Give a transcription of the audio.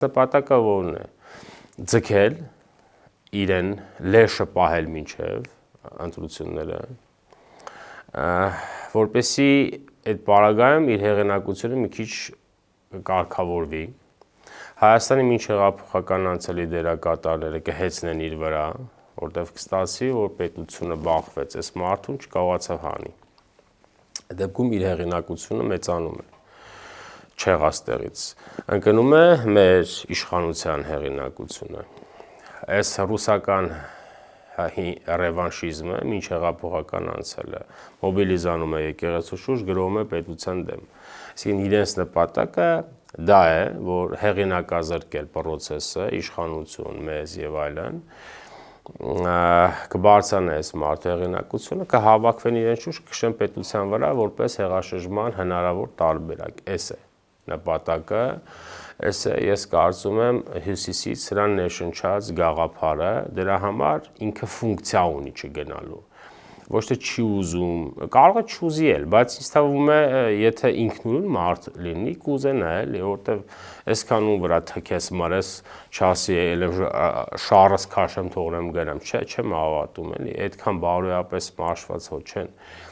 Նպատակը որն է ձգել իրեն լեշը պահել մինչև ընտրությունները, որպեսզի այդ պարագայում իր հեղինակությունը մի քիչ կարգավորվի, Հայաստանի մինչ հեղափոխական անցյալի դերակատարները կհեծնեն իր վրա, որտեղ կստացվի, որ պետությունը բախվեց, այս մարդուն չկարողացավ հանի։ Այդ դեպքում իր հեղինակությունը մեծանում է, չեղաստեղից, ընկնում է մեր իշխանության հեղինակությունը, այս ռուսական ռևանշիզմը մինչ հեղափոխական անցյալը մոբիլիզանում է եկեղեցու շուրջ, գրովում է պետության դեմ, այսինքն իրենց նպատակը դա է, որ հեղինակազրկել պրոցեսը, իշխանություն, մեզ եւ այլն, կբարձրանա այս մարդու հեղինակությունը, կհավաքվեն իրեն շուրջ, կքշեն պետության վրա որպես հեղաշրջման հնարավոր տարբերակ, այս է նպատակը, ես կարծում եմ հյուսիսից սրան ներշնչած գաղափարը, դրա համար ինքը ֆունկցիա ունի չգնալու, ոչ թե չի ուզում, կարող է չուզի էլ, բայց ինձ թվում է, եթե ինքնուրույն մարդ լինի, կուզենա էլի, որտեվ այսքան ում վրա թքես մրես, չասի շառս քաշեմ թողնեմ գնամ, չեմ հավատում էլի, այդքան բարոյապես մաշված հո չեն։